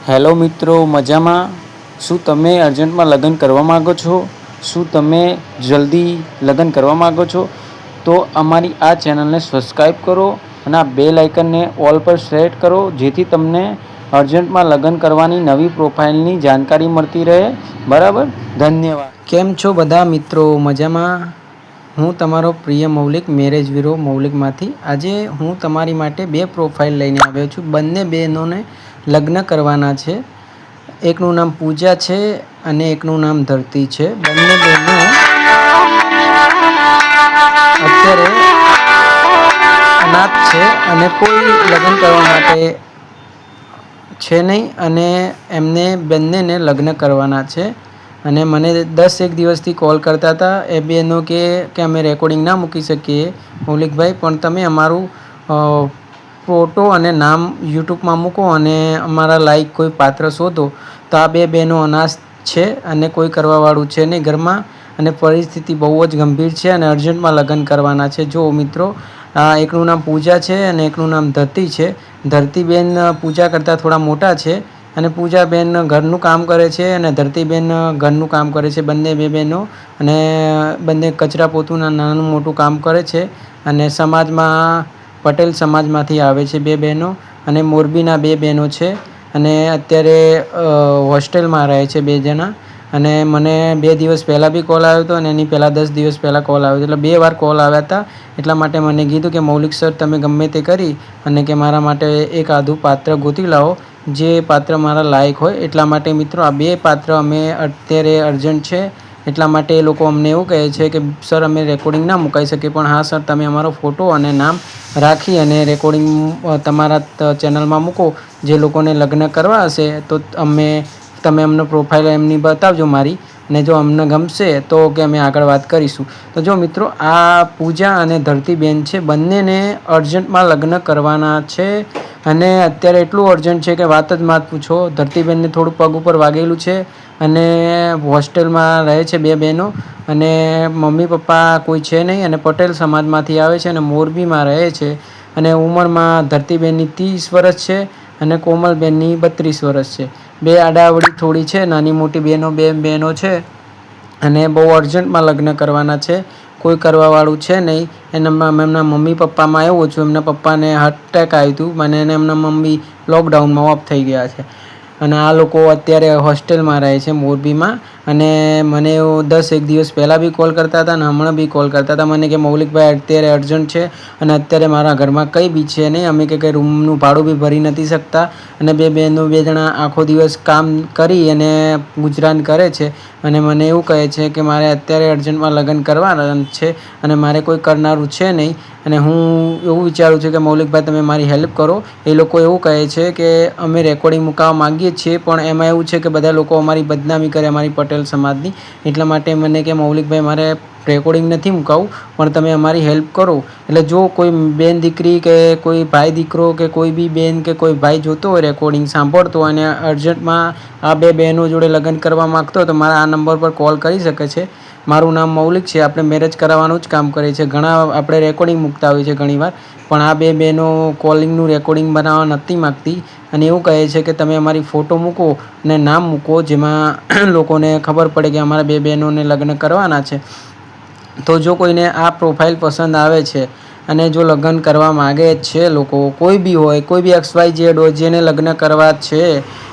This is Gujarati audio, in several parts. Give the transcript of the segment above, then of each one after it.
હેલો મિત્રો, મજામાં? શું તમે અર્જન્ટમાં લગ્ન કરવા માગો છો? શું તમે જલ્દી લગ્ન કરવા માગો છો? તો અમારી આ ચેનલને સબસ્ક્રાઈબ કરો અને આ બેલ આઇકનને ઓલ પર સેટ કરો, જેથી તમને અર્જન્ટમાં લગ્ન કરવાની નવી પ્રોફાઇલની જાણકારી મળતી રહે. બરાબર? ધન્યવાદ. કેમ છો બધા મિત્રો? મજામાં? હું તમારો પ્રિય મૌલિક, મેરેજ બ્યુરો મૌલિકમાંથી. આજે હું તમારી માટે બે પ્રોફાઇલ લઈને આવ્યો છું. બંને બહેનોને લગ્ન કરવાના છે. એકનું નામ પૂજા છે અને એકનું નામ ધરતી છે. બંને બહેનો અત્યારે અનાથ છે અને કોઈ લગ્ન કરવા માટે છે નહીં, અને એમને બંનેને લગ્ન કરવાના છે. અને મને 10 દિવસથી કોલ કરતા હતા એ બહેનો કે અમે રેકોર્ડિંગ ના મૂકી શકીએ મૌલિકભાઈ, પણ તમે અમારું ફોટો અને નામ યુટ્યુબમાં મૂકો અને અમારા લાયક કોઈ પાત્ર શોધો. તો આ બે બહેનો અનાથ છે અને કોઈ કરવાવાળું છે નહીં ઘરમાં, અને પરિસ્થિતિ બહુ જ ગંભીર છે અને અર્જન્ટમાં લગ્ન કરવાના છે. જો મિત્રો, એકનું નામ પૂજા છે અને એકનું નામ ધરતી છે. ધરતીબેન પૂજા કરતાં થોડા મોટા છે અને પૂજાબેન ઘરનું કામ કરે છે અને ધરતીબેન ઘરનું કામ કરે છે. બંને બે બહેનો અને બંને કચરા પોતુના નાનું મોટું કામ કરે છે. અને સમાજમાં પટેલ સમાજમાંથી આવે છે બે બહેનો, અને મોરબીના બે બહેનો છે. અને અત્યારે હોસ્ટેલમાં રહે છે બે જણા. અને મને 2 દિવસ પહેલાં બી કોલ આવ્યો હતો અને એની પહેલાં 10 દિવસ પહેલાં કોલ આવ્યો હતો. એટલે 2 વાર કોલ આવ્યા હતા. એટલા માટે મને કીધું કે મૌલિક સર, તમે ગમે તે કરી અને કે મારા માટે એક આધું પાત્ર ગોતી લાવો, જે પાત્ર મારા લાયક હોય. એટલા માટે મિત્રો, આ બે પાત્ર અમે અત્યારે અર્જન્ટ છે. એટલા માટે એ લોકો અમને એવું કહે છે કે સર, અમે રેકોર્ડિંગ ના મુકાઈ શકીએ, પણ હા સર, તમે અમારો ફોટો અને નામ રાખી અને રેકોર્ડિંગ તમારા ચેનલમાં મૂકો. જે લોકોને લગ્ન કરવા હશે તો તમે અમને પ્રોફાઇલ એમની બતાવજો મારી, અને જો અમને ગમશે તો કે અમે આગળ વાત કરીશું. તો જો મિત્રો, આ પૂજા અને ધરતીબેન છે, બંનેને અર્જન્ટમાં લગ્ન કરવાના છે. અને અત્યારે એટલું અર્જન્ટ છે કે વાત જ મત પૂછો. ધરતીબેનને થોડું પગ ઉપર વાગેલું છે અને હોસ્ટેલમાં રહે છે બે બહેનો, અને મમ્મી પપ્પા કોઈ છે નહીં, અને પટેલ સમાજમાંથી આવે છે અને મોરબીમાં રહે છે. અને ઉંમરમાં ધરતીબેનની 30 વર્ષ છે અને કોમલબેનની 32 વર્ષ છે. બે આડાવડી થોડી છે, નાની મોટી બે બહેનો છે, અને બહુ અર્જન્ટમાં લગ્ન કરવાના છે. કોઈ કરવાવાળું છે નહીં. એમના મમ્મી પપ્પામાં એવું છું, એમના પપ્પાને હાર્ટ એટેક આવ્યું હતું મને, અને એમના મમ્મી લોકડાઉનમાં ઓફ થઈ ગયા છે. અને આ લોકો અત્યારે હોસ્ટેલમાં રહે છે મોરબીમાં. અને મને 10 દિવસ પહેલાં બી કોલ કરતા હતા અને હમણાં બી કોલ કરતા હતા મને કે મૌલિકભાઈ, અત્યારે અર્જન્ટ છે અને અત્યારે મારા ઘરમાં કંઈ બી છે નહીં. અમે કંઈ રૂમનું ભાડું બી ભરી નથી શકતા. અને બે જણા આખો દિવસ કામ કરી અને ગુજરાન કરે છે. અને મને એવું કહે છે કે મારે અત્યારે અર્જન્ટમાં લગ્ન કરવાના છે અને મારે કોઈ કરનારું છે નહીં. અને હું એવું વિચારું છું કે મૌલિકભાઈ, તમે મારી હેલ્પ કરો. એ લોકો એવું કહે છે કે અમે રેકોર્ડિંગ મુકાવવા માગીએ છીએ, પણ એમાં એવું છે કે બધા લોકો અમારી બદનામી કરે, અમારી પટેલ સમાજની. એટલા માટે મને કે મૌલિકભાઈ, મારે રેકોર્ડિંગ નથી મુકાવવું, પણ તમે અમારી હેલ્પ કરો. એટલે જો કોઈ બેન દીકરી કે કોઈ ભાઈ દીકરો કે કોઈ બી બેન કે કોઈ ભાઈ જોતો હોય, રેકોર્ડિંગ સાંભળતો હોય અને અર્જન્ટમાં આ બે બહેનો જોડે લગ્ન કરવા માગતો હોય, તો મારા આ નંબર પર કોલ કરી શકે છે. મારું નામ મૌલિક છે. આપણે મેરેજ કરાવવાનું જ કામ કરીએ છીએ. ઘણા આપણે રેકોર્ડિંગ મૂકતા હોઈએ છીએ ઘણીવાર, પણ આ બે બહેનો કોલિંગનું રેકોર્ડિંગ બનાવવા નથી માગતી. અને એવું કહે છે કે તમે અમારી ફોટો મૂકો અને નામ મૂકો, જેમાં લોકોને ખબર પડે કે અમારા બે બહેનોને લગ્ન કરવાના છે. તો જો કોઈને આ પ્રોફાઇલ પસંદ આવે છે અને જો લગ્ન કરવા માગે છે, લોકો કોઈ બી હોય, કોઈ બી XYZ હોય, જેને લગ્ન કરવા છે,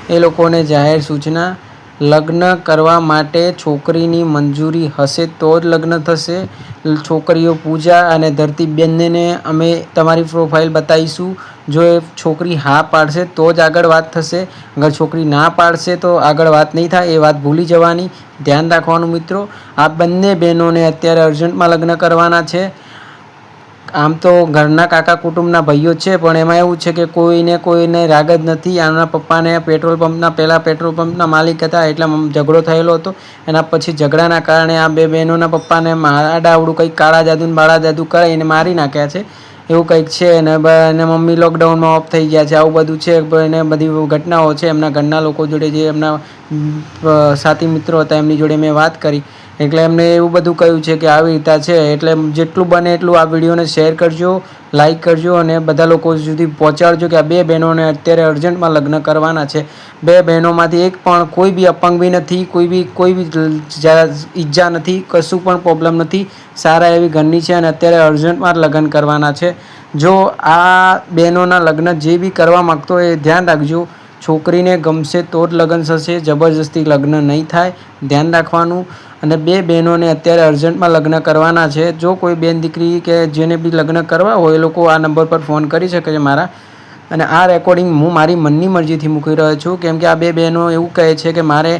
એ લોકોને જાહેર સૂચના: લગ્ન કરવા માટે છોકરીની મંજૂરી હશે તો જ લગ્ન થશે. છોકરીઓ પૂજા અને ધરતી બંનેને અમે તમારી પ્રોફાઇલ બતાવીશું. જો એ છોકરી હા પાડશે તો જ આગળ વાત થશે. અગર છોકરી ના પાડશે તો આગળ વાત નહીં થાય. એ વાત ભૂલી જવાની, ધ્યાન રાખવાનું મિત્રો. આ બંને બહેનોને અત્યારે અર્જન્ટમાં લગ્ન કરવાના છે. આમ તો ઘરના કાકા કુટુંબના ભાઈઓ છે, પણ એમાં એવું છે કે કોઈને રાગ જ નથી. આના પપ્પાને પેટ્રોલ પંપના માલિક હતા, એટલે ઝઘડો થયેલો હતો. એના પછી ઝઘડાના કારણે આ બે બહેનોના પપ્પાને આડાઅવળું કંઈક કાળા જાદુ બાળા જાદુ કરાવીને મારી નાખ્યા છે, એવું કંઈક છે. અને મમ્મી લોકડાઉનમાં ઓફ થઈ ગયા છે. આવું બધું છે. એને બધી ઘટનાઓ છે. એમના ઘરના લોકો જોડે, જે એમના સાથી મિત્રો હતા, એમની જોડે મેં વાત કરી, એટલે એમને એવું બધું કહ્યું છે કે આવી રીતે છે. એટલે જેટલું બને એટલું આ વિડીયોને શેર કરજો લાઈક કરજો અને બધા લોકો સુધી પહોંચાડજો કે આ 2 બહેનોને અત્યારે અર્જન્ટમાં લગ્ન કરવાના છે. 2 બહેનોમાંથી એક પણ કોઈ બી અપંગ બી નથી, કોઈ બી ઈજા નથી, કશું પણ પ્રોબ્લેમ નથી, સારા એવી ઘરની છે અને અત્યારે અર્જન્ટમાં લગ્ન કરવાના છે. જો આ બહેનોના લગ્ન જે બી કરવા માગતો હોય એ ધ્યાન રાખજો. છોકરીને ગમશે તો જ લગ્ન થશે, જબરજસ્તી લગ્ન નહીં થાય, ધ્યાન રાખવાનું. અને 2 બહેનોને અત્યારે અર્જન્ટમાં લગ્ન કરવાના છે. જો કોઈ બેન દીકરી કે જેને બી લગ્ન કરવા હોય એ લોકો આ નંબર પર ફોન કરી શકે છે મારા. અને આ રેકોર્ડિંગ હું મારી મનની મરજીથી મૂકી રહ્યો છું, કેમ કે આ 2 બહેનો એવું કહે છે કે મારે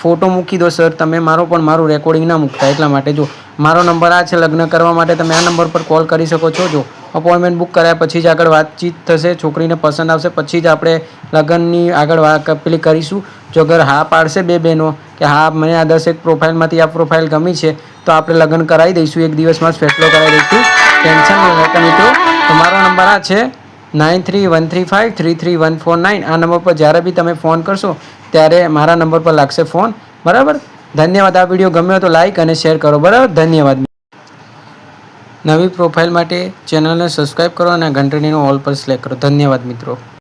ફોટો મૂકી દો સર તમે મારો, પણ મારું રેકોર્ડિંગ ના મૂકતા. એટલા માટે જો મારો નંબર આ છે, લગ્ન કરવા માટે તમે આ નંબર પર કોલ કરી શકો છો. જો અપોઇન્ટમેન્ટ બુક કર્યા પછી જ આગળ વાતચીત થશે, છોકરીને પસંદ આવશે પછી જ આપણે લગ્નની આગળ પેલી કરીશું. જો અગર હા પાડશે 2 બહેનો કે હા મને આ 10 પ્રોફાઇલમાંથી આ પ્રોફાઇલ ગમી છે તો આપણે લગ્ન કરાવી દઈશું, એક દિવસમાં જ ફેસલો કરાવી દઈશું, ટેન્શન ન લેતા મિત્રો. તો મારો નંબર આ છે 9313533149. આ નંબર પર જ્યારે બી તમે ફોન કરશો ત્યારે મારા નંબર પર લાગશે ફોન. બરાબર, ધન્યવાદ. આ વિડીયો ગમ્યો તો લાઈક અને શેર કરો. બરાબર, ધન્યવાદ. નવી પ્રોફાઇલ માટે ચેનલને સબસ્ક્રાઈબ કરો અને ઘંટડીનો ઓલ પર સિલેક્ટ કરો. ધન્યવાદ મિત્રો.